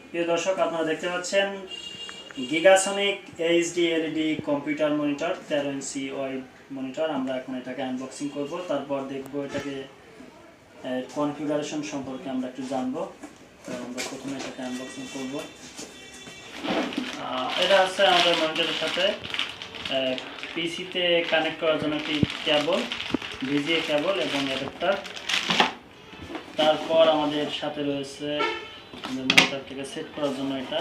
প্রিয় দর্শক, আপনারা দেখতে পাচ্ছেন গিগাসনিক এইচডি এলইডি কম্পিউটার মনিটর 13 ইঞ্চি ওয়াইড মনিটর। আমরা এখন এটাকে আনবক্সিং করব, তারপর দেখব এটাকে কনফিগারেশন সম্পর্কে আমরা একটু জানবো। তো আমরা প্রথমে এটাকে আনবক্সিং করব। এটা হচ্ছে আমাদের মনিটরের সাথে পিসিতে কানেক্ট করার জন্য একটি কেবল, ভিজিএ কেবল এবং অ্যাডাপ্টার। তারপর আমাদের সাথে রয়েছে আমাদের মনিটরটাকে সেট করার জন্য এটা,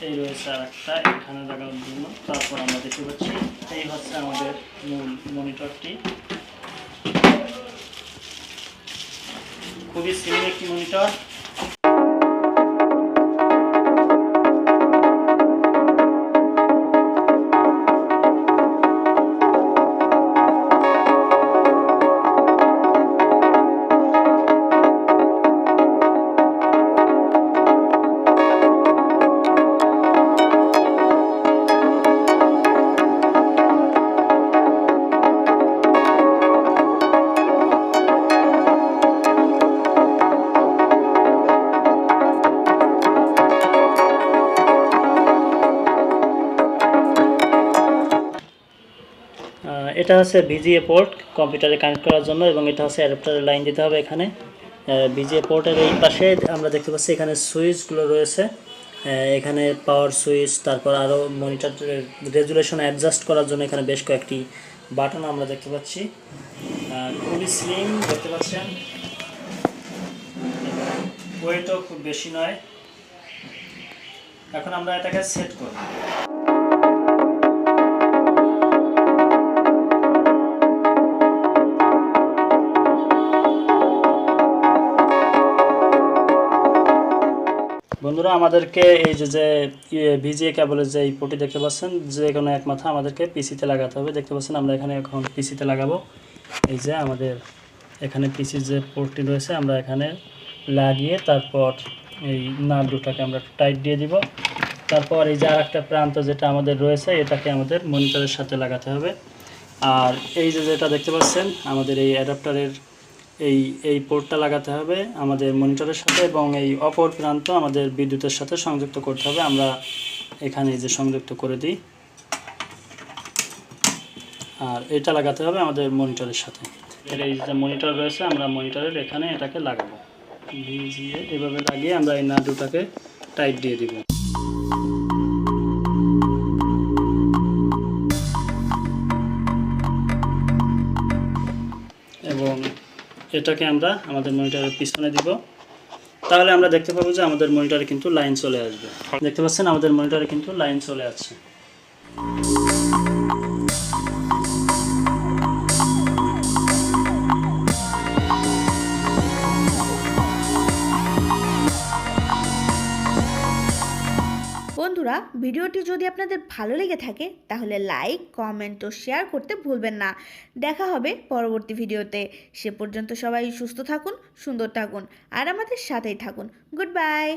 এই রয়েছে আর একটা এখানে লাগানোর জন্য। তারপর আমরা দেখতে পাচ্ছি এই হচ্ছে আমাদের মূল মনিটরটি। খুবই স্লিম একটি মনিটর। এটা হচ্ছে ভিজিএ পোর্ট কম্পিউটারে কানেক্ট করার জন্য, এবং এটা হচ্ছে অ্যাডাপ্টারের লাইন দিতে হবে এখানে। ভিজিএ পোর্টের এই পাশে আমরা দেখতে পাচ্ছি এখানে সুইচগুলো রয়েছে, এখানে পাওয়ার সুইচ, তারপর আরও মনিটর রেজুলেশন অ্যাডজাস্ট করার জন্য এখানে বেশ কয়েকটি বাটন আমরা দেখতে পাচ্ছি। খুবই স্লিম দেখতে পাচ্ছেন, ওয়েটও খুব বেশি নয়। এখন আমরা এটাকে সেট করব। বন্ধুরা, আমাদেরকে এই যে ভিজিএ কেবলের যে এই পোর্টটি দেখতে পাচ্ছেন, যে কোনো এক মাথা আমাদেরকে পিসিতে লাগাতে হবে। দেখতে পাচ্ছেন আমরা এখানে এখন পিসিতে লাগাবো। এই যে আমাদের এখানে পিসির যে পোর্টটি রয়েছে আমরা এখানে লাগিয়ে তারপর এই নাট দুটাকে আমরা টাইট দিয়ে দিব। তারপর এই যে আর একটা প্রান্ত যেটা আমাদের রয়েছে এটাকে আমাদের মনিটরের সাথে লাগাতে হবে। আর এই যে যেটা দেখতে পাচ্ছেন আমাদের এই অ্যাডাপ্টারের এই পোর্টটা লাগাতে হবে আমাদের মনিটরের সাথে, এবং এই অপর প্রান্ত আমাদের বিদ্যুতের সাথে সংযুক্ত করতে হবে। আমরা এখানে এই যে সংযুক্ত করে দিই, আর এটা লাগাতে হবে আমাদের মনিটরের সাথে। এর এই যে মনিটর রয়েছে আমরা মনিটরের এখানে এটাকে লাগাবো, ভিজিয়ে এভাবে লাগিয়ে আমরা এই নাট দুটাকে টাইট দিয়ে দিব। এবং এটাকে আমরা আমাদের মনিটরের পিছনে দিব, তাহলে আমরা দেখতে পাবো যে আমাদের মনিটরে কিন্তু লাইন চলে আসবে। দেখতে পাচ্ছেন আমাদের মনিটরে কিন্তু লাইন চলে আসছে। বন্ধুরা, ভিডিওটি যদি আপনাদের ভালো লেগে থাকে তাহলে লাইক, কমেন্ট ও শেয়ার করতে ভুলবেন না। দেখা হবে পরবর্তী ভিডিওতে। সে পর্যন্ত সবাই সুস্থ থাকুন, সুন্দর থাকুন আর আমাদের সাথেই থাকুন। Good bye.